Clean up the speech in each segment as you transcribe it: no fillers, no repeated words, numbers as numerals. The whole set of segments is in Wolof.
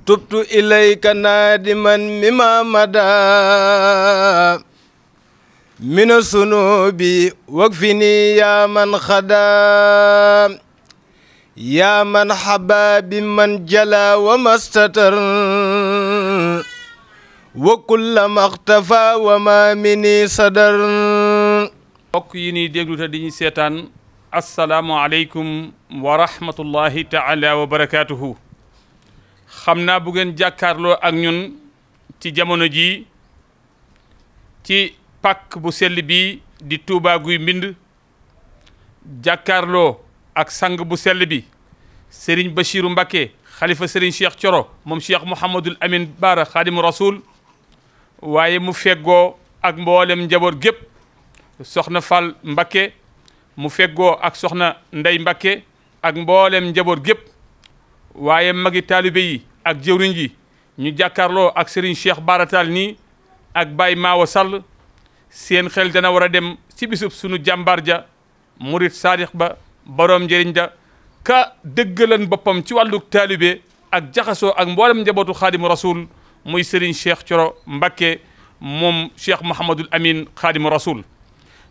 tubtu ilayka naadiman mimma mada mina sunubi wakfini ya man khada ya man hababi man jala wa mastatar wa kulla maxtafa wa ma mini sadar. mbokk yi ñuy déglu te di ñu seetaan asalaamualeykum wa rahmatullahi taala wa barakaatuhu. xam naa bu ngeen jàkkaarloo ak ñun ci jamono ji ci pàkk bu sell bi di Touba Guy Mbind jàkkaarloo ak sang bu sell bi Serigne Bachirou Mbacké xalifa Serigne Cheikh Thioro moom Cheikh Mouhamadul Amin Baara Xaadimu Rasul waaye mu feggoo ak mboolem njaboot gépp soxna Fall Mbacké mu feggoo ak soxna Ndey Mbacké ak mboolem njaboot gépp waaye magi taalibe yi ak jëwriñ yi ñu jàkkaarloo ak Serigne Cheikh Baratal nii ak Baye Maawa Sall seen xel dana war a dem ci bisub sunu jàmbaar ja murit saadix ba boroom njëriñ ja ka dëggalan boppam ci wàllu taalibe ak jaxasoo ak mboolem njabootu Xaadimu Rasul muy Serigne Cheikh Thioro Mbacké moom Cheikh Mouhamadul Amin Xaadimu Rasul.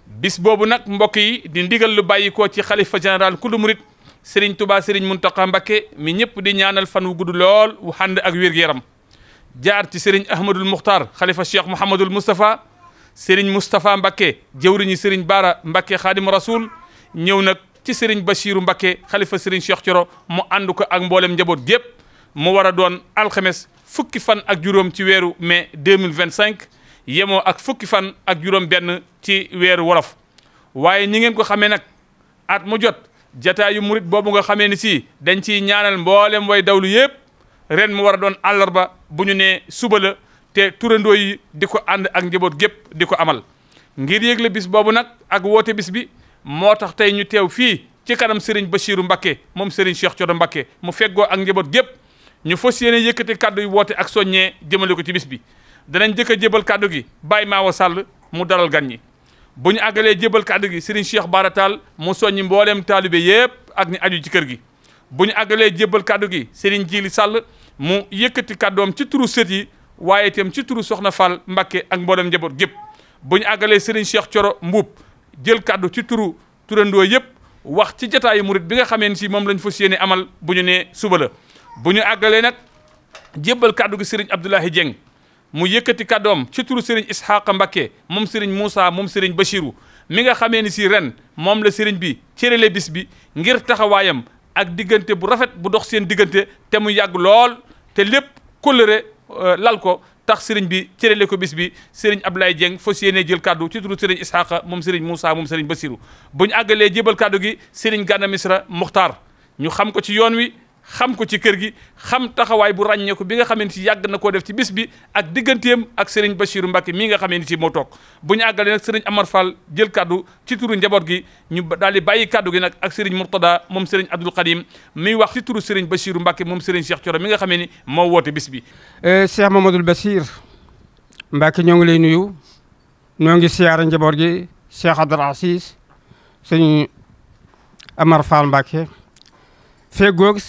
bis boobu nag mbokk yi di ndigal lu bàyyi ko ci xalifa général kullu murit Serigne Touba Serigne Mountakha Mbacké mi ñëpp di ñaanal fan wu gudd lool wu ànd ak wér-gu-yaram jaar ci Serigne Ahmadul Muxtar xalifa Cheikh Mouhamadul Moustapha Serigne Moustapha Mbacké jëwriñi Serigne Bara Mbacké Xaadimu Rasul ñëw nag ci Serigne Bachirou Mbacké xalifa Serigne Cheikh Thioro mu ànd ko ak mboolem njaboot gépp mu war a doon alxames fukki fan ak juróom ci weeru mai 2025 yemoo ak fukki fan ak juróom benn ci weeru wolof waaye ñi ngeen ko xamee nag at mu jot jataayu murit boobu nga xamee ni si dañ ciy ñaanal mboolem way dawlu yëpp ren mu war a doon àllarba bu ñu nee suba la te turandoo yi di ko ànd ak njaboot gépp di ko amal ngir yëgle bis boobu nag ak woote bis bi moo tax tey ñu teew fii ci kanam Serigne Bachirou Mbacké moom Serigne Cheikh Thioro Mbacké mu feggoo ak njaboot gépp ñu fas yéene yëkkati kàddu yi woote ak soññee jëmale ko ci bis bi danañ jëkk a jébal kàddu gi Baye Maawa Sall mu dalal gan ñi bu ñu àggalee jébal kàddu gi Serigne Cheikh Baratal mu soññi mbooleem taalibe yépp ak ñi aju ci kër gi bu ñu àggalee jébal kàddu gi Serigne Jili Sall mu yëkkati kàddoom ci turu sët yi waaye itam ci turu Soxna Fall Mbacké ak mboolem njaboot gépp bu ñu àggalee Serigne Cheikh Thioro Mbuub jël kàddu ci turu turandoo yépp wax ci jataayu murit bi nga xamee ni si moom lañ fas yéene amal bu ñu nee suba la bu ñu àggalee nag jébbal kàddu gi Serigne Abdoulahi Dieng mu yëkkati kàddoom ci turu Serigne Ishaqa Mbacké moom Serigne Moussa moom Serigne Bachirou mi nga xamee ni si ren moom la Serigne bi cërale bis bi ngir taxawaayam ak diggante bu rafet bu dox seen diggante te mu yàgg lool te lépp kóllëre lal ko tax Serigne bi cërale ko bis bi Serigne Abdoulaye Dieng fas yéene jël kàddu ci turu Serigne Ishaqa moom Serigne Moussa moom Serigne Bachirou bu ñu àggalee jébbal kàddu gi Serigne Gana Misra Muxtaar ñu xam ko ci yoon wi xam ko ci kër gi xam taxawaay bu ràññeeku bi nga xamante si yàgg na koo def ci bis bi ak digganteem ak Serigne Bachirou Mbacké mii nga xamante si moo toog bu ñu àggalee nag Serigne Amar Fall jël kaddu ci turu njaboot gi ñu daal di bàyyi kaddu gi nag ak Serigne Mourtada moom Serigne Abdoul Khadim miy wax ci turu Serigne Bachirou Mbacké moom Serigne Cheikh Thioro mi nga xamee ni moo woote bis bi. Cheikh Mamadou Bachir Mbacké ñoo ngi lay nuyu ñoo ngi siyaara njaboot gi Cheikh Abdoul Aziz Serigne Amar Fall Mbacké feegoog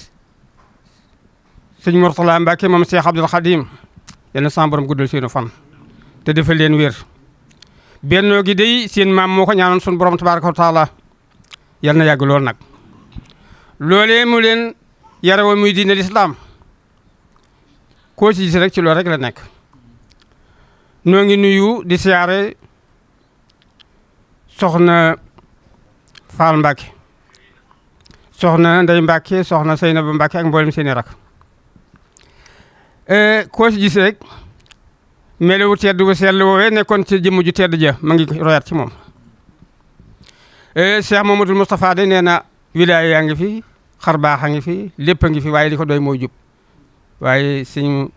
sëñ Mourtala Mbacké moom Cheikh Abdoul Khadim yal na sama borom guddal seenu fan te defal leen wér bennoo gi day seen maam moo ko ñaanoon sun borom tabaraka wa taala yal na yàgg lool nag loolee mu leen yarawoo muy diine l'islam koo ci gis rek ci loolu rek la nekk noo ngi nuyu di siyaare soxna Fall Mbacké soxna Ndey Mbacké soxna Seynaba Mbacké ak mboolem seeni rak koo ci gis rek melewu tedd bu sell woowee nekkoon ci jëmm ju tedd ja ma ngi royaat ci moom Cheikh Mamadou Moustapha de nee na wilaaya yaa ngi fi xar baax a ngi fi lépp a ngi fi waaye li ko doy mooy jub waaye sëñ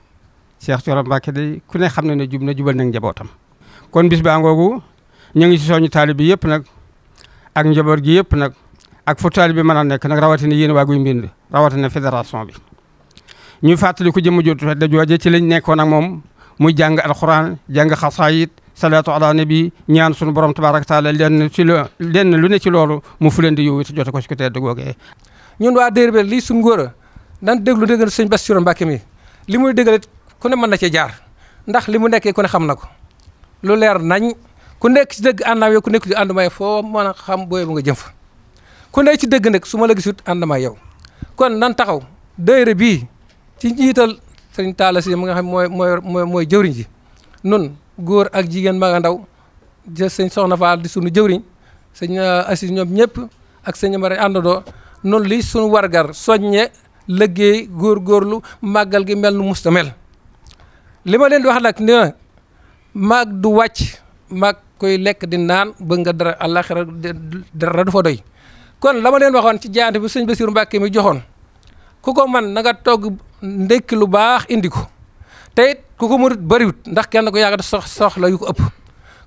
Cheikh Thioro Mbacké de ku ne xam na ne jub na jubal nag njabootam kon bis baa ngoogu ñu ngi ci soñu taalibe bi yëpp nag ak njaboot gi yëpp nag ak fu taalibe bi mën a nekk nag rawatina yéen waa Guy Mbind rawatina fédération bi ñu fàttali ko jëmm jooju da jooje ci lañ nekkoon ak moom muy jàng alxuraan jàng xasaayit salaatu ala nabi ñaan sunu borom tabaaraka taala lenn lu ne ci loolu mu fu leen di yow it jote ko ci ko tedd googee. ñun waa Diourbel lii suñu ngóor a daan déglu déggal sëñ Bassirou Mbacké mi li muy déggal ku ne mën na cee jaar ndax li mu nekkee ku ne xam na ko lu leer nañ ku nekk ci dëgg ànd naa yow ku nekk ci ànd ma foo mën a xam booy bu nga jëm fa ku nekk ci dëgg nag su ma la gisut ànd ma yow kon nan taxaw daayira bii ci njiital sëñ Talla Si mu nga xam mooy jëwriñ ji nun góor ak jigéen mag a ndaw sëñ Soxna Fall di sunu jëwriñ sëñ Assis ñoom ñëpp ak sëñ Mara àndandoo nun li sunu wargar soññe liggéey góorgóorlu màggal gi mel nu musta mel li ma leen di wax nag ne maag du wàcc maag koy lekk di naan bëgg nga dara àllaxira dara du fa doy kon la ma leen waxoon ci jaante bi sëñ Bassirou Mbacké mi joxoon ku ko man na nga togg ndekki lu baax indi ko te it ku ko mënut bëriwut ndax kenn ko yàgg soxla yu ko ëpp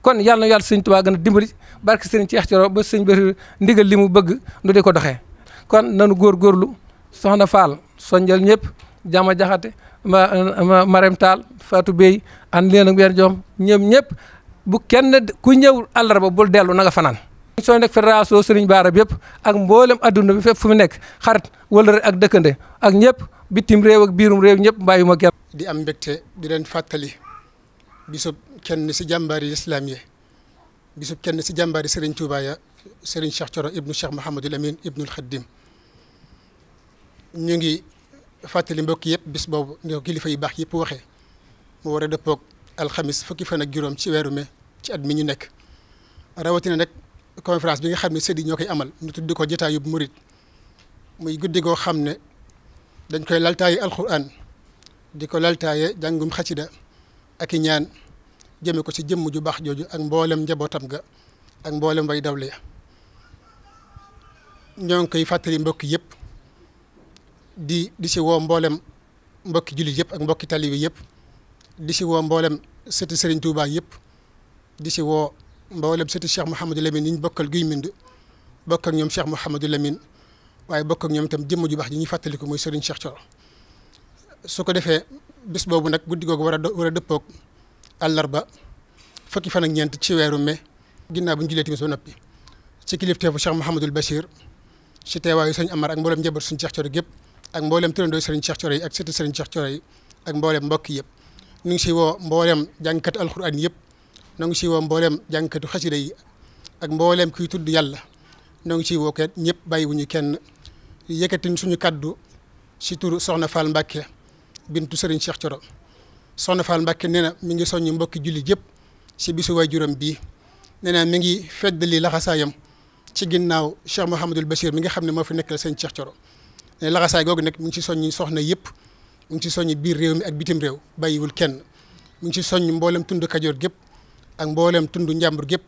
kon yàlla na yàlla sëñ Tuubaa gën a dimbali barke sëriñ Cheikh Thioro ba sëñ Bassirou ndigal li mu bëgg nu di ko doxee kon nanu góorgóorlu soxna Fall soñjal ñëpp jama jaxate Marème Tall Fatou Bey ànd leen ak weer joom ñoom ñëpp bu kenn ku ñëw àllarba bul dellu na nga fanaan soo nekk fédération Serigne Bara bi yëpp ak mboolem adduna bi fépp fu mu nekk xarit wala ak dëkkande ak ñëpp bitim réew ak biirum réew ñëpp bàyyi ma kenn di am mbégte di leen fàttali bisub kenn si jàmbaari islam yi bisub kenn si jàmbaari Serigne Touba ya Serigne Cheikh Thioro ibnu Cheikh Mouhamadul Amin ibnul Khadim ñu ngi fàttali mbokk yëpp bis boobu ni ko kilifa yu baax yëpp waxee mu war a dëppoog alxamis fukki fan ak juróom ci weeru mai ci at mi ñu nekk rawatina nag conférence bi nga xam ne sëdi ñoo koy amal ñu tuddi ko jotaayub murit muy guddi goo xam ne dañ koy laltaaye alquran di ko laltaaye jàngum xasida ak i ñaan jëme ko ci jëmm ju baax jooju ak mboolem njabootam ga ak mboolem way dawle ya ñoo ngi koy fàttali mbokk yëpp di si woo mboolem mbokki jullit yëpp ak mbokki talibi yëpp di si woo mboolem sëti Serigne Touba yëpp di si woo mboolem sëti Cheikh Mouhamadou Lamine yi ñu bokkal Guy Mbind bokk ak ñoom Cheikh Mouhamadou Lamine waaye bokk ak ñoom itam jëmm ju baax ji ñuy fàttali ko muy Serigne Cheikh Thioro su ko defee bis boobu nag guddi googu war a dëppoog àllarba fukki fan ak ñeent ci weeru mai ginnaaw bu ñu julee timis ba noppi ci kilifteefu Cheikh Mouhamadul Bachir ci teewaayu sëñ Amar ak mboolem njaboot suñu Cheikh Thioro gépp ak mboolem turandoo Serigne Cheikh Thioro yi ak sëti Serigne Cheikh Thioro yi ak mboolem mbokk yëpp ñu ngi si woo mboolem jàngkati alxuraan yëpp ñu ngi si woo mboolem jàngkatu xasida yi ak mboolem kuy tudd yàlla ñu ngi si woo kenn ñëpp bàyyiwuñu kenn yëkkatin suñu kaddu si turu Soxna Fall Mbacké bintu Serigne Cheikh Thioro Soxna Fall Mbacké nee na mi ngi soññu mbokki jullit yëpp si bisu waajuram bii nee na mi ngi feddali laxasaayam ci ginnaaw Cheikh Mouhamadul Bachir mi nga xam ne moo fi nekkal sëñ Cheikh Thioro ne laxasaay googu nag mi ngi ci soññi soxna yëpp mu ngi ci soññi biir réew mi ak bitim réew bàyyiwul kenn mu ngi ci soññ mboolem tund Kajoor gépp ak mboolem tund Njàmbur gépp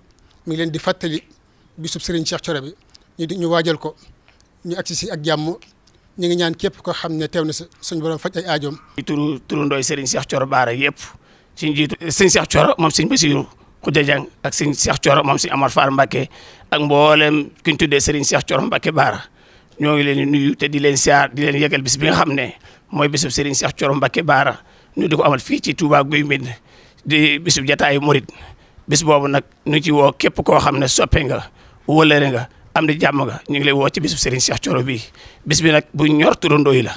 mi ngi leen di fàttali bisub Serigne Cheikh Thioro bi ñu waajal ko ñu agsi si ak jàmm ñu ngi ñaan képp ko xam ne teew na sa suñu borom faj ay aajoom. turu ndooy Serigne Cheikh Thioro Bara yëpp ci njiitu sëñ Cheikh Thioro moom sëñ Bassirou Khoudia Dieng ak sëñ Cheikh Thioro moom sëñ Amar Fall Mbacké ak mboolem ku ñu tuddee Serigne Cheikh Thioro Mbacké Bara ñoo ngi leen di nuyu te di leen siyaar di leen yëgal bis bi nga xam ne mooy bisub Serigne Cheikh Thioro Mbacké Bara ñu di ko amal fii ci Touba Guy Mbind di bisub jataayu murit bis boobu nag ñu ci woo képp koo xam ne soppe nga wëlëre nga am di jàmm nga ñu ngi lay woo ci bisub Serigne Cheikh Thioro bii bis bi nag bu ñor turandoo yi la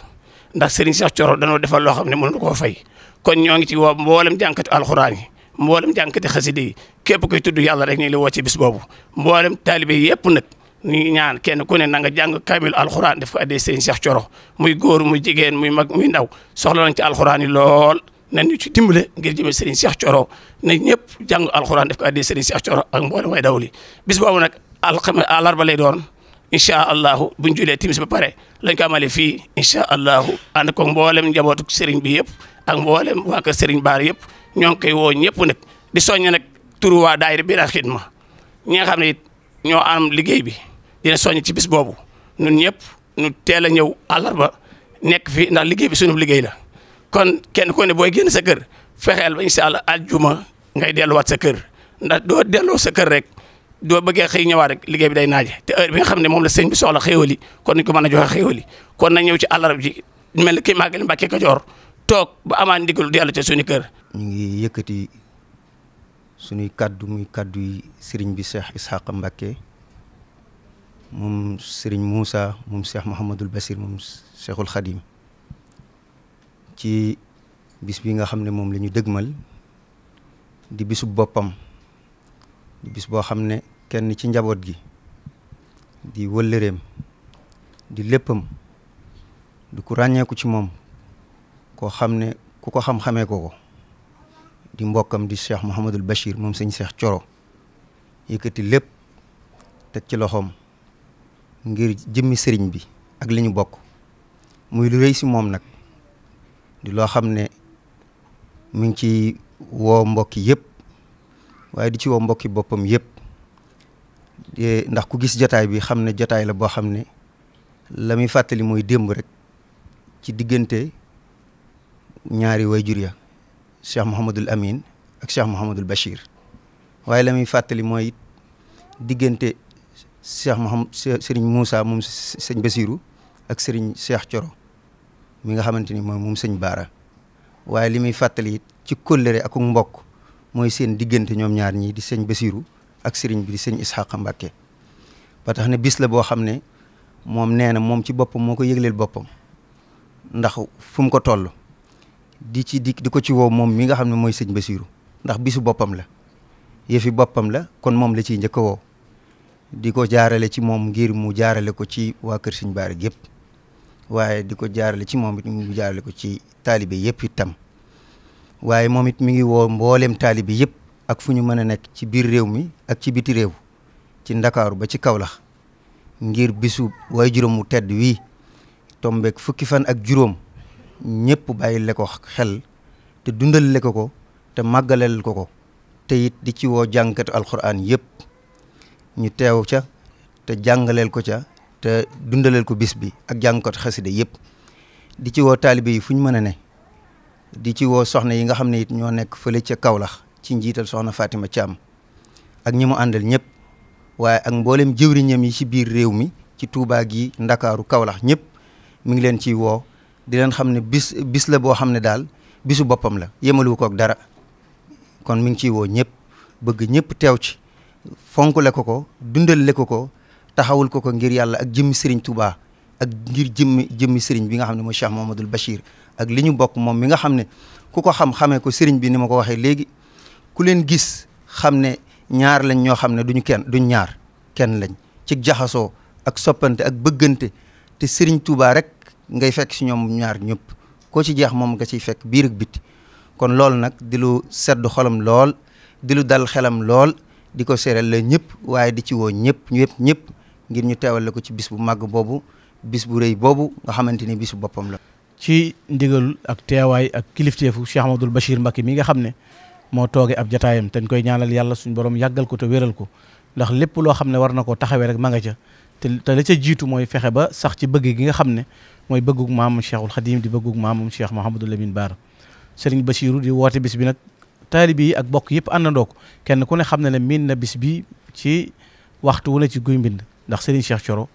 ndax Serigne Cheikh Thioro danoo defal loo xam ne mënuñu koo fay kon ñoo ngi ci woo mboolem jànkati alxuraan yi mboolem jànkati xasida yi képp koy tudd yàlla rek ñu ngi lay woo ci bis boobu mboolem taalibe yëpp nag ñu ñaan kenn ku ne na nga jàng kamil alxuraan def ko addee Serigne Cheikh Thioro muy góor muy jigéen muy mag muy ndaw soxla nañ ci alxuraan yi lool nañ ñu ci dimbale ngir jëmee Serigne Cheikh Thioro na ñëpp jàng alxuraan def ko addee Serigne Cheikh Thioro ak mboolem way dawli bis boobu nag àllarba lay doon incha allahu buñ julee timis ba pare lañ ko amale fii incha allahu ànd ko mboolem njabootu Serigne bi yëpp ak mboolem waa kër Serigne Bara yëpp ñoo ngi koy woo ñëpp nag di soññ nag turu waa daayira Biral Xidma ñi nga xam ne it ñoo am liggéey bi dina soññ ci bis boobu ñun ñëpp ñu teel a ñëw àllarba nekk fi ndax liggéey bi sunu liggéey la kon kenn ku ne booy génn sa kër fexeel ba incha allah aljuma ngay delluwaat sa kër ndax doo delloo sa kër rek doo bëggee xëy ñëwaat rek liggéey bi day naaje te heure bi nga xam ne moom la sëñ bi soxla xéewali kon nañ ko mën a joxe xéewali kon nañ ñëw ci àllarba ji mel ni kii Màggal Mbàkke Kajoor toog ba amaan ndigal dellu ca suñu kër. ñu ngi yëkkati suñuy kaddu muy kaddu yi sëriñ bi Cheikh Ishaqa Mbacké moom sëriñ Moussa moom Cheikh Mouhamadul Basir moom Cheikhul Khadim ci bis bi nga xam ne moom la ñu dëgmal di bisu boppam di bis boo xam ne kenn ci njaboot gi di wëllëreem di léppam di ku ràññeeku ci moom koo xam ne ku ko xam-xamee ko di mbokkam di Cheikh Mouhamadul Bachir moom sëñ Cheikh Thioro yëkkati lépp teg ci loxoom ngir jëmmi sëriñ bi ak li ñu bokk muy lu rëy si moom nag di loo xam ne mu ngi ci woo mbokki yëpp waaye di ci woo mbokki boppam yëpp ndax ku gis jotaay bi xam ne jotaay la boo xam ne la muy fàttali mooy démb rek ci diggante ñaari wayjur ya Cheikh Mouhamadul Amin ak Cheikh Mouhamadul Bachir waaye la muy fàttali mooy diggante Cheikh Mouhamad Serigne Moussa moom sëñ Basirou ak Serigne Cheikh Thioro mi nga xamante ni moom sëñ Baara waaye li muy fàttali ci kóllëre ak mbokk mooy seen diggante ñoom ñaar ñii di sëñ Basirou ak Serigne bi di sëñ Ishaqa Mbacké ba tax ne bis la boo xam ne moom nee na moom ci boppam moo ko yëgleel boppam ndax fu mu ko toll di ko ci woo moom mi nga xam ne mooy sëñ Basirou ndax bisu boppam la yëfi boppam la kon moom la ciy njëkk a woo di ko jaarale ci moom ngir mu jaarale ko ci waa kër sëñ Baara gépp waaye di ko jaarale ci moom it mu jaarale ko ci taalibe yëpp itam waaye moom it mi ngi woo mboolem taalibe yëpp ak fu ñu mën a nekk ci biir réew mi ak ci biti réew ci Ndakaaru ba ci Kaolack ngir bisu waaye juróom mu tedd wii tombeek fukki fan ak juróom ñëpp bàyyi le ko xel te dundal le ko te màggalal ko te it di ci woo jàngkatu alxuraan yëpp ñu teew ca te jàngaleel ko ca te dundaleel ko bis bi ak jàngkatu xasida yëpp di ci woo taalibe yi fu ñu mën a ne di ci woo soxna yi nga xam ne it ñoo nekk fële ca Kaolack ci njiital soxna Fatima Thiam ak ñi mu àndal ñëpp waaye ak mboolem jëwriñam yi ci biir réew mi ci Touba gi Ndakaaru Kaolack ñëpp mi ngi leen ciy woo di leen xam ne bis la boo xam ne daal bisu boppam la yemalu ko ak dara kon mi ngi ciy woo ñëpp bëgg ñëpp teew ci fonkle ko dundal le ko taxawul ko ngir yàlla ak jëmmi Serigne Touba ak ngir jëmmi Serigne bi nga xam ne mooy Cheikh Mouhamadoul Bachir ak li ñu bokk moom mi nga xam ne ku ko xamee ko Serigne bi ni ma ko waxee léegi ku leen gis xam ne ñaar lañ ñoo xam ne duñ ñaar kenn lañ ci jaxasoo ak soppante ak bëggante te Serigne Touba rek ngay fekk si ñoom ñaar ñëpp koo ci jeex moom nga ciy fekk biir ak biti kon loolu nag di lu sedd xolam lool di lu dal xelam lool di ko seeral la ñëpp waaye di ci woo ñëpp ngir ñu teewal ko ci bis bu màgg boobu bis bu rëy boobu nga xamante ni bisu boppam la. ci ndigal ak teewaay ak kilifteefu Cheikh Mouhamadoul Bachir Mbacké mi nga xam ne moo toogee ab jataayam te ñu koy ñaanal yàlla suñu borom yàggal ko te wéral ko ndax lépp loo xam ne war na koo taxawee rek ma nga ca te la ca jiitu mooy fexe ba sax ci bëgg gi nga xam ne mooy bëggug maam Cheikhul Khadim di bëggug maam Cheikh Mouhamadou Lamine Bara Serigne Bachirou di woote bis bi nag taalibe yi ak bokk yëpp àndandoo ko kenn ku ne xam ne miin na bis bi ci waxtu wu ne ci guy mbind ndax Serigne Cheikh Thioro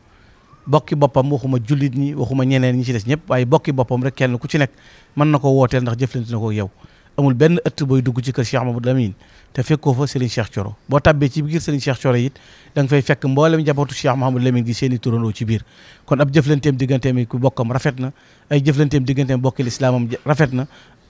bokki boppam waxuma jullit ñi waxuma ñeneen ñi ci des ñëpp waaye bokki boppam rek kenn ku ci nekk mën na ko wooteel ndax jëflante na ko yow amul benn ëtt booy dugg ci kër Cheikh Mouhamadou Lamine te fekkoo fa Serigne Cheikh Thioro boo tabbee ci biir Serigne Cheikh Thioro it da nga fay fekk mboolem njabootu Cheikh Mouhamadou Lamine gi seen i turandoo ci biir kon ab jëflanteem digganteem ku bokkam rafet na ay jëflanteem digganteem bokki lislaamam rafet na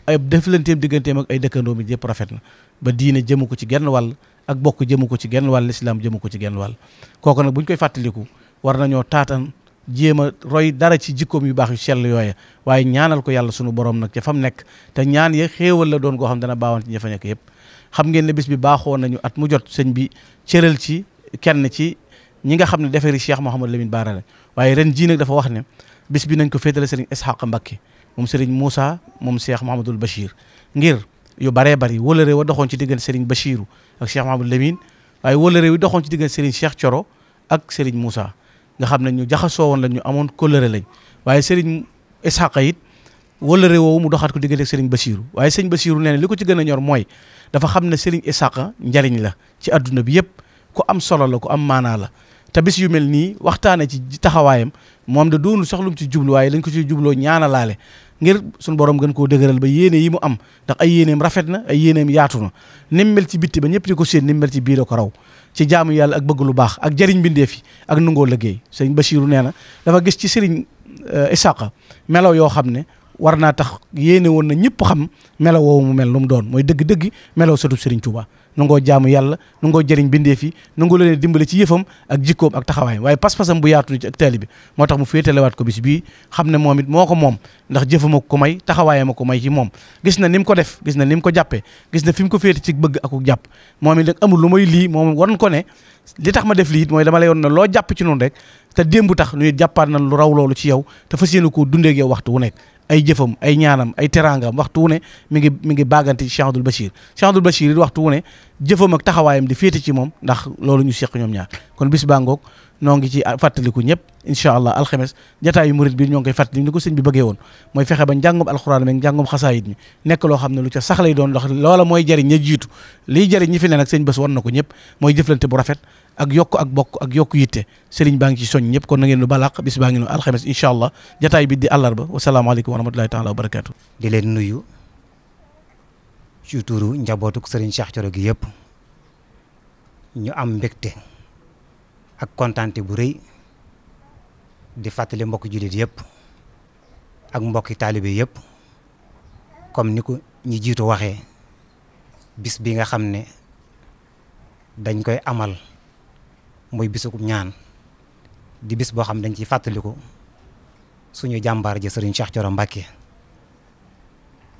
ay jëflanteem digganteem ak ay dëkkandoo mi yëpp rafet na ba diine jëmu ko ci genn wàll ak bokk jëmu ko ci genn wàll lislaam jëmu ko ci genn wàll kooku nag buñ koy fàttaliku war nañoo taatan jéem a roy dara ci jikkoom yu baax yu sell yooya waaye ñaanal ko yàlla sunu borom nag ca fam nekk te ñaan ya xéewal la doon goo xam dana baawan ci ña fa nekk yëpp xam ngeen ne bis bi baaxoo nañu at mu jot sëñ bi cëral ci kenn ci ñi nga xam ne defari Cheikh Mouhamadou Lamine Bara la waaye ren jii nag dafa wax ne bis bi nañ ko féetale Serigne Ishaqa Mbacké moom Serigne Moussa moom Cheikh Mouhamadoul Bachir ngir yu baree bari wëlëre wa doxoon ci diggante Serigne Bachirou ak Cheikh Mouhamadoul Lamine waaye wëlëre wi doxoon ci diggante Serigne Cheikh Thioro ak Serigne Moussa nga xam ne ñu jaxasoo woon la ñu amoon kóllëre lañ waaye Serigne Ishaqa it wëlëre woowu mu doxaat ko diggante ak Serigne Bachirou waaye Serigne Bachirou nee na li ko ci gën a ñor mooy dafa xam ne Serigne Ishaqa njariñ la ci adduna bi yëpp ku am solo la ku am maanaa la te bis yu mel nii waxtaane ci taxawaayam moom da doonu sax lu mu ci jublu waaye lañ ko ci jubloo ñaanalaale ngir suñu borom gën koo dëgëral ba yéene yi mu am ndax ay yéeneem rafet na ay yéeneem yaatu na nim mel ci bitti ba ñëpp di ko séen nim mel ci biir ko raw ci jaamu yàlla ak bëgg lu baax ak jariñ bindeef yi ak nungoo liggéey sëriñ Bachirou nee na dafa gis ci sëriñ Isaaqa melaw yoo xam ne war naa tax yéene woon na ñëpp xam melaw woowu mu mel lu mu doon mooy dëgg-dëgg melaw sëtub sëriñ Touba nangoo jaamu yàlla nangoo jëriñ bindeef yi nangoo leen dimbale ci yëfam ak jikkoom ak taxawaayam waaye pas-pasam bu yaatu ci ak taalibe moo tax mu féetalewaat ko bis bii xam ne moom it moo ko moom ndax jëfam a ko may taxawaayam a ko may ci moom gis na ni mu ko def gis na ni mu ko jàppee gis na fi mu ko féete ci bëgg ak jàpp moom it nag amul lu may lii moom waroon ko ne li tax ma def lii it mooy dama lay woon ne loo jàpp ci noonu rek te démb tax nu it jàppaat na lu raw loolu ci yow te fas yéene koo dundee ak yow waxtu wu nekk ay jëfam ay ñaanam ay teraangam waxtu wu ne mi ngi baagante ci Cheikh Abdoul Bachir Cheikh Abdoul Bachir it waxtu wu ne jëfam ak taxawaayam di féete ci moom ndax loolu ñu seq ñoom ñaar kon bis baa ngoog noo ngi ci fàttaliku ñëpp incha allah alxames jataayu murit bi ñoo ngi koy fàttali ni ko sëñ bi bëggee woon mooy fexe ba njàngum alxuraan meeg njàngum xasaayit mi nekk loo xam ne lu ca sax lay doon ndax loola mooy jëriñ ña jiitu liy jëriñ ñi fi ne nag sëñ bés war na ko ñëpp mooy jëflante bu rafet ak yokk ak bokk ak yokk yitte sëriñ baa ngi ci soñ ñëpp kon na ngeen lu balaq bis baa ngi no alxames incha allah jataay bi di àllarba wasalaamaaleykum wa rahmatullahi taala wa barakatu di leen nuyu ci turu njabootuk sëriñ Cheikh Thioro gi yëpp ñu am mbégte ak kontaante bu rëy di fàttali mbokki jullit yëpp ak mbokki taalibe yëpp comme ni ko ñi jiitu waxee bis bi nga xam ne dañ koy amal muy bisu ñaan di bis boo xam ne dañ ciy fàttaliku suñu jàmbaar ji sëriñ Cheikh Thioro Mbacké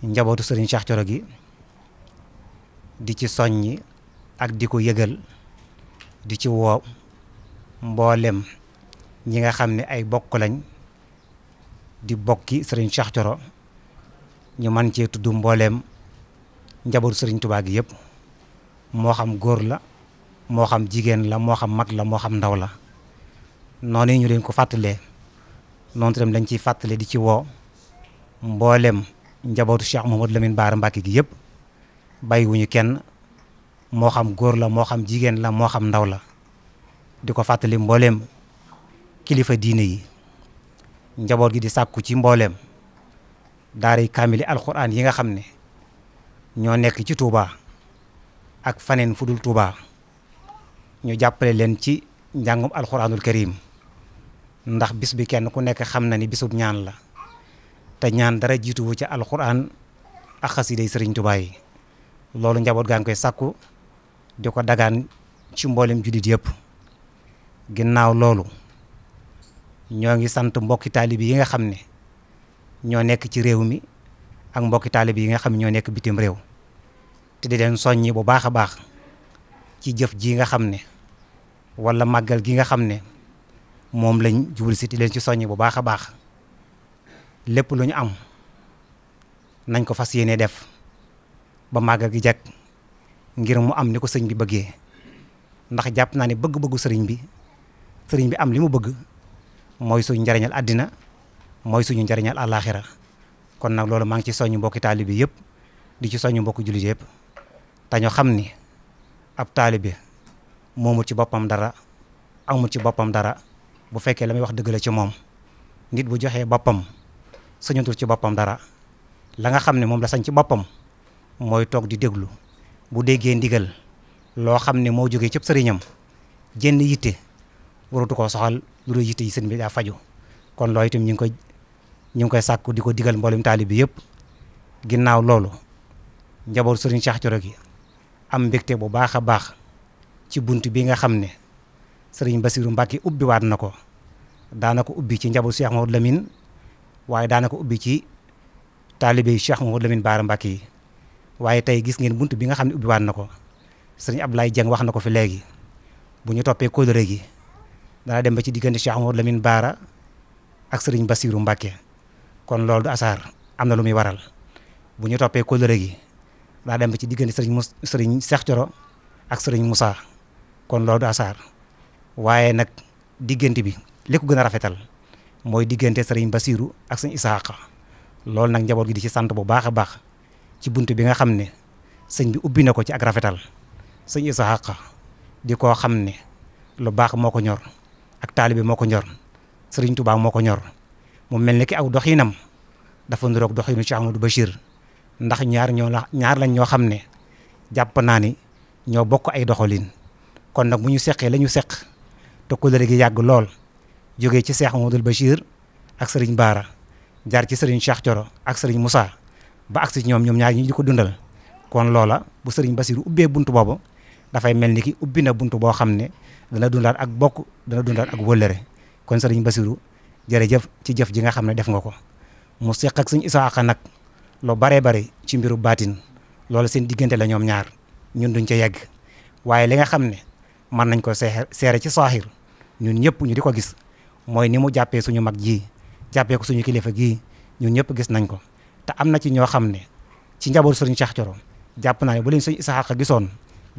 njabootu sëriñ Cheikh Thioro gi di ci soññi ak di ko yëgal di ci woo mboolem ñi nga xam ne ay bokk lañ di bokki sëriñ Cheikh Thioro ñu man cee tudd mbooleem njabootu sëriñ Touba gi yëpp moo xam góor la moo xam jigéen la moo xam mag la moo xam ndaw la noonu ñu leen ko fàttalee noonu tam lañ ciy fàttale di ci woo mboolem njabootu Cheikh Mouhamadou Lamine Bara Mbacké gi yëpp bàyyiwuñu kenn moo xam góor la moo xam jigéen la moo xam ndaw la di ko fàttali mbooleem kilifa diine yi njaboot gi di sàkku ci mbooleem daara kaamili alxuraan yi nga xam ne ñoo nekk ci Touba ak faneen fu dul Touba ñu jàppale leen ci njàngum alxuraanul karim ndax bis bi kenn ku nekk xam na ni bisub ñaan la te ñaan dara jiituwu ci alxuraan ak xasiday sëriñ Touba yi loolu njaboot gaa ngi koy sàkku di ko dagaan ci mboolem jullit yëpp ginnaaw loolu ñoo ngi sant mbokki taalibi yi nga xam ne ñoo nekk ci réew mi ak mbokki taalibi yi nga xam ne ñoo nekk bitim réew te di leen soññi bu baax a baax ci jëf ji nga xam ne wala màggal gi nga xam ne moom lañ jublu si di leen ci soññi bu baax a baax lépp lu ñu am nañ ko fas yéene def ba màggal gi jag ngir mu am ni ko sëñ bi bëggee ndax jàpp naa ne bëgg-bëggu sëriñ bi am li mu bëgg mooy suñu njariñal àddina mooy suñu njariñal àllaaxira kon nag loolu maa ngi ci soññu mbokki taalibe yëpp di ci soññu mbokki jullit yëpp te ñu xam ni ab taalibe moomul ci boppam dara amul ci boppam dara bu fekkee la muy wax dëgg la ci moom nit bu joxee boppam sañatul ci boppam dara la nga xam ne moom la sañ ci boppam mooy toog di déglu bu déggee ndigal loo xam ne moo jógee cëb sëriñam jenn yitte waratu koo soxal lu dul yitte yi sëñ bi daa faju kon loolu itam ñu ngi koy sàkku di ko digal mboolem taalibe bi yëpp ginnaaw loolu njaboot sëriñ Cheikh Thioro gi am mbégte bu baax a baax ci bunt bi nga xam ne sëriñ Bassirou Mbacké ubbi waat na ko daana ko ubbi ci njaboot Cheikh Mouhamadou Lamine waaye daana ko ubbi ci taalibe Cheikh Mouhamadou Lamine Bara Mbacké yi waaye tey gis ngeen bunt bi nga xam ne ubbi waat na ko sëriñ Abdoulaye Dieng wax na ko fi léegi bu ñu toppee kóllëre gi dana dem ba ci diggante Cheikh Mouhamadou Lamine Bara ak sëriñ Bassirou Mbacké kon loolu du asaar am na lu muy waral bu ñu toppee kóllëre gi dana dem ba ci diggante sëriñ Cheikh Thioro ak sëriñ Moussa kon loolu du asaar waaye nag diggante bi li ko gën a rafetal mooy diggante sëriñ Bassirou ak sëriñ Isaaqa loolu nag njaboot gi di ci sant bu baax a baax ci bunt bi nga xam ne sëñ bi ubbi na ko ci ak rafetal sëñ Isaaqa di koo xam ne lu baax moo ko ñor ak taalibe moo ko ñor sëriñ Touba moo ko ñor mu mel ni ki aw doxinam dafa niroog doxinu Cheikh Amadou Bachir ndax ñaar lañ ñoo xam ne jàpp naa ni ñoo bokk ay doxalin kon nag bu ñu seqee la ñu seq te kóllëre gi yàgg lool jógee ci Cheikh Amadou Bachir ak Serigne Bara jaar ci Serigne Cheikh Thioro ak Serigne Moussa ba agsi ñoom ñaar ñi di ko dundal kon loola bu Serigne Bachir ubbee buntu boobu dafay mel ni ki ubbi na buntu boo xam ne dana dundaat ak bokk dana dundaat ak wëllëre kon Serigne Bachir jërëjëf ci jëf ji nga xam ne def nga ko mu seq ak Serigne Isaaxa nag lu baree bari ci mbiru baatin loolu seen diggante la ñoom ñaar ñun duñ ca yegg waaye li nga xam ne mën nañ ko seere ci saaxir ñun ñëpp ñu di ko gis mooy ni mu jàppee suñu mag ji jàppee ko suñu kilifa gii ñun ñëpp gis nañ ko te am na ci ñoo xam ne ci njaboot Serigne Cheikh Thioro jàpp naa ne bu leen Serigne Isaaxa gisoon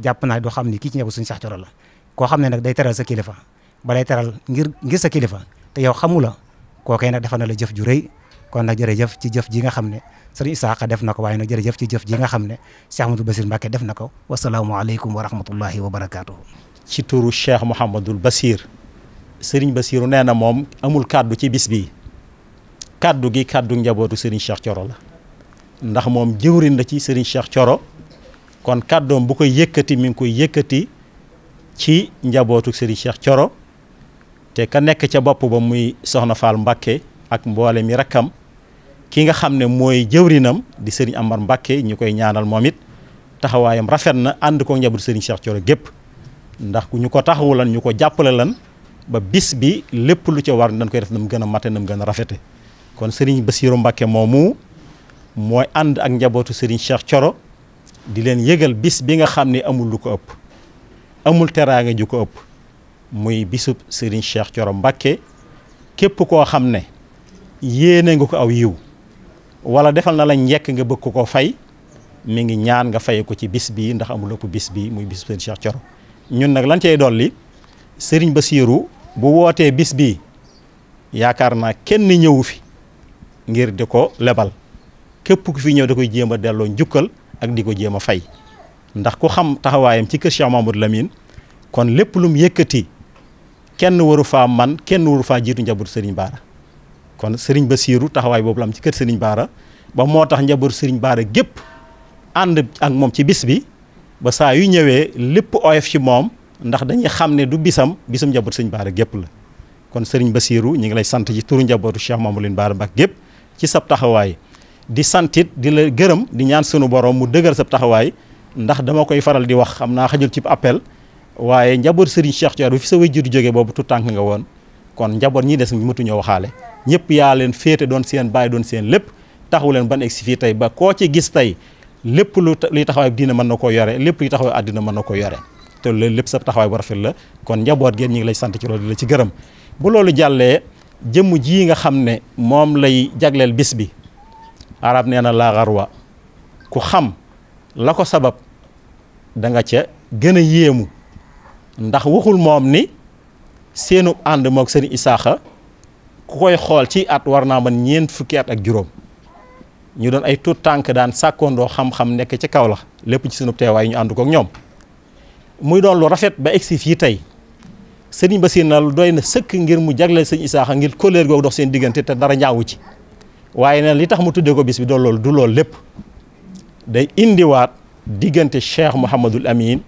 jàpp naa ne doo xam ni kii ci njaboot Serigne Cheikh Thioro la koo xam ne nag day teral sa kilifa ba lay teral ngir sa kilifa te yow xamu la kookee nag dafa na la jëf ju rëy kon nag jërëjëf ci jëf ji nga xam ne Serigne Isaaxa def na ko waaye nag jërëjëf ci jëf ji nga xam ne Cheikh Amadou Bachir Mbacké def na ko wasalaamualeykum wa rahmatullahi wa barakaatuhu. ci turu Cheikh Mouhamadul Bachir Serigne Bachiru nee na moom amul kàddu ci bis bi kàddu gi kàddu njabootu Serigne Cheikh Thioro la ndax moom jëwriñ la ci Serigne Cheikh Thioro kon kàddoom bu koy yëkkati mi ngi koy yëkkati ci njabootu Serigne Cheikh Thioro te ka nekk ca bopp ba muy Soxna Fall Mbacké ak mboole mi rakkam ki nga xam ne mooy jëwrinam di Serigne Amar Mbacké ñu koy ñaanal moom it taxawaayam rafet na ànd ko njabootu Serigne Cheikh Thioro gépp ndax ku ñu ko taxawu lan ñu ko jàppale lan ba bis bi lépp lu ca war dañ koy def na mu gën a mate na mu gën a rafete kon Serigne Bassirou Mbacké moomu mooy ànd ak njabootu Serigne Cheikh Thioro di leen yëgal bis bi nga xam ne amul lu ko ëpp amul teraanga ju ko ëpp muy bisub Serigne Cheikh Thioro Mbacké képp koo xam ne yéene nga ko aw yiw wala defal na la njekk nga bëgg ko fay mi ngi ñaan nga fay ko ci bis bi ndax amul ëpp bis bi muy bisub Serigne Cheikh Thioro ñun nag lan cey dolli Serigne Bassirou bu wootee bis bi yaakaar naa kenn ñëwu fi ngir di ko lebal képp ku fi ñëw da koy jéem a delloo njukkal ak di ko jéem a fay ndax ku xam taxawaayam ci kër Cheikh Mamadou Lamine kon lépp lu mu yëkkati kenn waru faa man kenn waru faa jiitu njabootu Serigne Bara kon Serigne Bassirou taxawaay boobu la am ci kër Serigne Bara ba moo tax njabootu Serigne Bara gépp ànd ak moom ci bis bi ba saa yu ñëwee lépp oyof ci moom ndax dañuy xam ne du bisam njabootu Serigne Bara gépp la kon Serigne Bassirou ñu ngi lay sant ci turu njabootu Cheikh Mamadou Lamine Bara Mbacké gépp ci sab taxawaay di santit di la gërëm di ñaan sunu borom mu dëgër sab taxawaay ndax dama koy faral di wax xam naa xajul ci appel waaye njaboot Serigne Cheikh Thioro bi fi sa wajur jógee boobu tu tànk nga woon kon njaboot ñi des mëtuñoo waxaale ñëpp yaa leen féete doon seen baay doon seen lépp taxawu leen ban egsi fii tey ba koo ci gis tey lépp luy taxawaay diina mën na koo yore lépp luy taxawaay àddina mën na ko yore te loolu lépp sa taxawaay bu rafet la kon njaboot ngeen ñi ngi lay sant ci loolu di la ci gërëm bu loolu jàllee jëmm ji nga xam ne moom lay jagleel bis bi arab nee na laa xarwa ku xam la ko sabab da nga ca gën a yéemu ndax waxul moom ni seenu ànd moog Serigne Isaaxa ku koy xool ci at war naa man ñeent fukki at ak juróom ñu doon ay tuut tànk daan sàkkoondoo xam-xam nekk ci kaw la lépp ci sunu teewaay ñu ànd kook ñoom muy doon lu rafet ba egsi fii tey Serigne Bassirou na doy na sëkk ngir mu jagleel Serigne Isaaxa ngir kóllëre googu dox seen diggante te dara ñaawu ci waaye nag li tax mu tuddee ko bis bi doon loolu du loolu lépp day indiwaat diggante Cheikh Mouhamadul Amin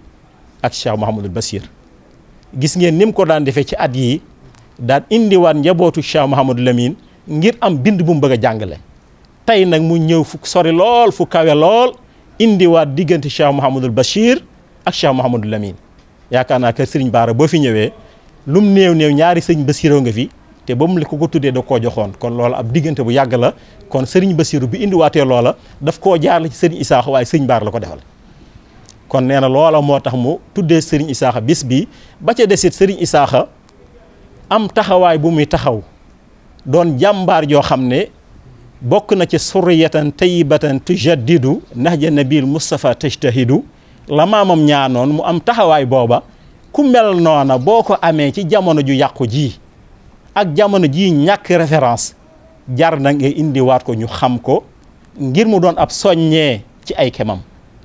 ak Cheikh Mouhamadul Bachir gis ngeen ni mu ko daan defee ci at yii daan indiwaat njabootu Cheikh Mouhamadul Amin ngir am bind bu mu bëgg a jàngale tey nag mu ñëw fu sori lool fu kawe lool indiwaat diggante Cheikh Mouhamadul Bachir ak Cheikh Mouhamadul Amin yaakaar naa kër Serigne Bara boo fi ñëwee lum néew ñaari Serigne Bassirou nga fi te ba mu li ko tuddee da koo joxoon kon loola ab diggante bu yàgg la kon Serigne Bassirou bi indiwaatee loola daf koo jaar la ci Serigne Isaaxa waaye Serigne Bara la ko defal kon nee na loola moo tax mu tuddee Serigne Isaaxa bis bi ba ca desit Serigne Isaaxa am taxawaay bu muy taxaw doon jàmbaar joo xam ne bokk na ci surriyatan tayyibatan tujaddidu nahja nabil Mustafa tajtahidu la maamam ñaanoon mu am taxawaay booba ku mel noona boo ko amee ci jamono ju yàqu ji ak jamono ji ñàkk référence jar na nga indiwaat ko ñu xam ko ngir mu doon ab soññee ci ay kemam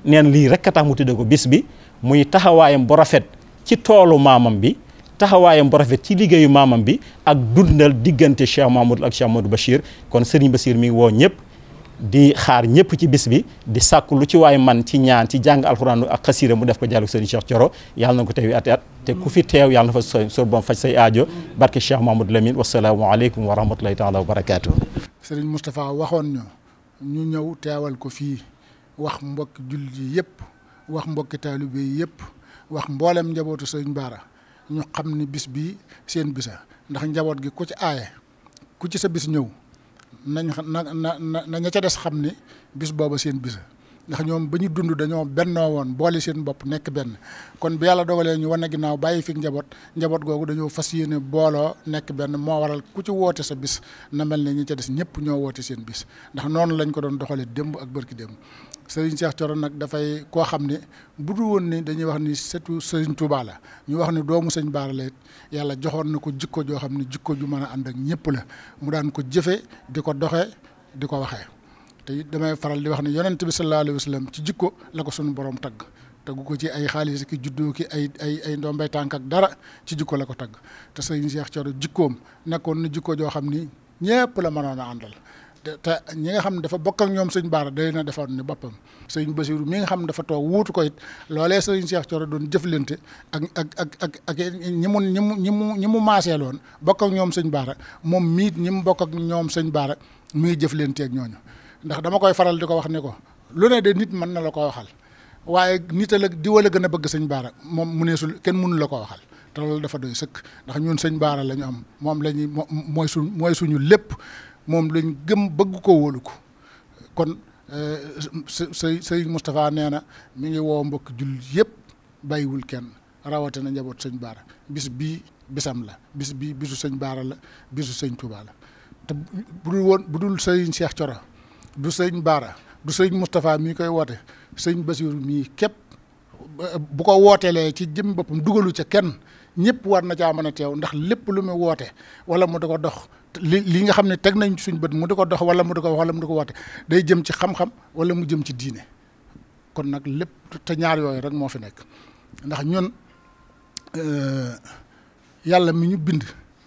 neen lii rek a tax mu tudde ko bis bi muy taxawaayam bu rafet ci toolu maamam bi taxawaayam bu rafet ci liggéeyu maamam bi ak dundal diggante Cheikh Mamadou ak Cheikh Mamadou Bachir kon Serigne Bassirou mi ngi woo ñëpp di xaar ñëpp ci bis bi di sàkku lu ci waay man ci ñaan ci jàng alxuraan ak xasiira mu def ko jàllu Serigne Cheikh Thioro yàlla na ko teewi ati at te ku fi teew yàlla na fa sor boom faj say aajo barke Cheikh Mahamadou Lamine wasalaamu aleykum wa rahmatullahi taala wa barakaatu. Serigne Moustapha waxoon ñu ñëw teewal ko fii wax mbokki jullit yi yëpp wax mbokki taalibe yi yëpp wax mboolem njabootu Serigne Bara ñu xam ni bis bi seen bisa ndax njaboot gi ku ci aaye ku ci sa bis ñëw nañ ña ca des xam ni bis booba seen bisa ndax ñoom ba ñu dund dañoo bennoo woon boole seen bopp nekk benn kon bi yàlla dogalee ñu wane ginnaaw bàyyi fi njaboot googu dañoo fas yéene booloo nekk benn moo waral ku ci woote sa bis na mel ne ñi ca des ñëpp ñoo woote seen bis ndax noonu lañ ko doon doxalee démb ak bërki démb Serigne Cheikh Thioro nag dafay koo xam ne bu dul woon ni dañuy wax ni setu Serigne Touba la ñu wax ni doomu Sëñ Bara la it yàlla joxoon na ko jikko joo xam ne jikko ju mën a ànd ak ñëpp la mu daan ko jëfe di ko doxee di ko waxee te it damay faral di wax ne yonent bi sallallahu alayhi wa sallam ci jikko la ko sunu borom tagg taggu ko ci ay xaalis ki juddoo ki ay ndombay tànk ak dara ci jikko la ko tagg te Serigne Cheikh Thioro jikkoom nekkoon na jikko joo xam ni ñëpp la mënoon a àndal te ñi nga xam ne dafa bokk ak ñoom Sëñ Bara day na defoon ni boppam Sëñ Basiru mi nga xam ne dafa toog wuutu ko it loolee Sëñ Cheikh Thioro doon jëflante ak ñi mu maaseeloon bokk ak ñoom Sëñ Bara moom miit ñi mu bokk ak ñoom Sëñ Bara muy jëflante ak ñooñu ndax dama koy faral di ko wax ne ko lu ne de nit mën na la ko waxal waaye nit la di wala gën a bëgg Sëñ Bara moom mu neesul kenn mënu la ko waxal te loolu dafa doy sëkk ndax ñun Sëñ Bara la ñu am moom la ñuy mooy suñu lépp moom lañ gëm bëgg ko wóolu ko kon sëñ Moustapha nee na mi ngi woo mbokk jullit yëpp bàyyiwul kenn rawatina njaboot Sëñ Bara bis bii bisam la bis bii bisu Sëñ Bara la bisu Sëñ Touba la te bu dul sëñ Cheikh Thioro du Sëñ Bara du sëñ Moustapha mii koy woote sëñ Basiru mii képp bu ko wooteelee ci jëm boppam dugalu ca kenn ñëpp war na caa mën a teew ndax lépp lu mu woote wala mu di ko dox li nga xam ne teg nañ suñ bët mu di ko dox wala mu di ko wax wala mu di ko woote day jëm ci xam-xam wala mu jëm ci diine kon nag lépp te ñaar yooyu rek moo fi nekk ndax ñun yàlla mi ñu bind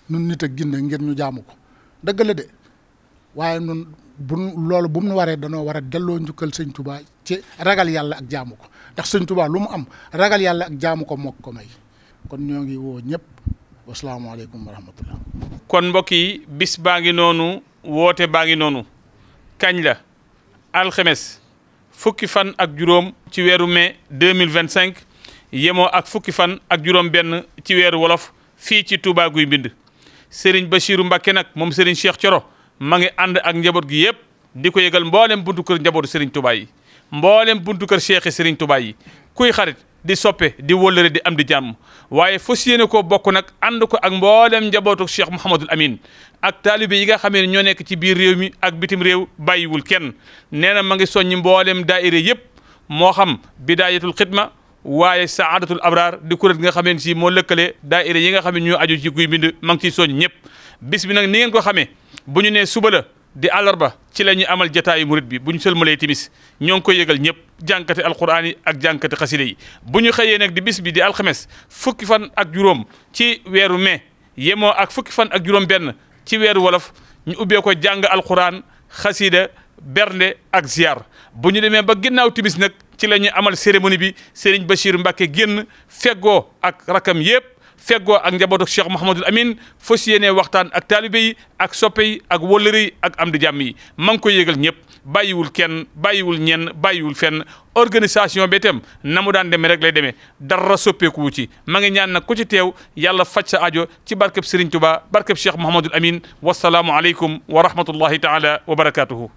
nun nit ak ginne ngir ñu jaamu ko dëgg la de waaye nun loolu bu mu waree danoo war a delloo njukkal Sëñ Touba ci ragal yàlla ak jaamu ko ndax Sëñ Touba lu mu am ragal yàlla ak jaamu ko moo ko may kon ñoo ngi woo ñëpp wasalaamaaleykum wa rahmatullah kon mbokk yi bis baa ngi noonu woote baa ngi noonu kañ la alxemes fukki fan ak juróom ci weeru mai 2025 yemoo ak fukki fan ak juróom benn ci weeru wolof fii ci Touba Guy Mbind Serigne Bachirou Mbacké nag moom Serigne Cheikh Thioro ma ngi ànd ak njaboot gi yëpp di ko yëgal mboolem buntu kër njabootu Serigne Touba yi mboolem buntu kër Cheikh Serigne Touba yi kuy xarit di soppe di wóllëre di am di jàmm waaye fas yéene koo bokk nag ànd ko ak mboolem njabootu Cheikh Mouhamadul Amin ak taalibe yi nga xamee ne ñoo nekk ci biir réew mi ak bitim réew bàyyiwul kenn nee na ma ngi soññi mboolem daayira yëpp moo xam bidaayatul xidma waaye saadatul abraar di kuréel gi nga xamee ne si moo lëkkale daayira yi nga xam ne ñoo aju ci Guy Mbind ma ngi ciy soññ ñëpp bis bi nag ni ngeen ko xamee bu ñu nee suba la di àllarba ci la ñuy amal jataayu murit bi bu ñu sëlmalee timis ñoo ngi koy yëgal ñëpp jànkati alquran yi ak jànkati xaside yi bu ñu xëyee nag di bis bi di alxames fukki fan ak juróom ci weeru mai yemoo ak fukki fan ak juróom benn ci weeru wolof ñu ubbee ko jàng alquran xasida bernde ak ziar bu ñu demee ba ginnaaw timis nag ci la ñuy amal cérémonie bi Serigne Bachirou Mbacké génn feggoo ak rakam yëpp feggoo ak njabootu Cheikh Mouhamadul Amin fas yéenee waxtaan ak taalibe yi ak soppe yi ak wóllëre yi ak am di jàmm yi ma ngi koy yëgal ñëpp bàyyiwul kenn bàyyiwul ñenn bàyyiwul fenn organisation bi itam na mu daan demee rek lay demee dara soppeeku ci ma ngi ñaan nag ku ci teew yàlla faj sa aajo ci barkeb Serigne Touba barkeb Cheikh Mouhamadul Amin wasalaamu aleykum wa rahmatullahi taala wa barakatuhu.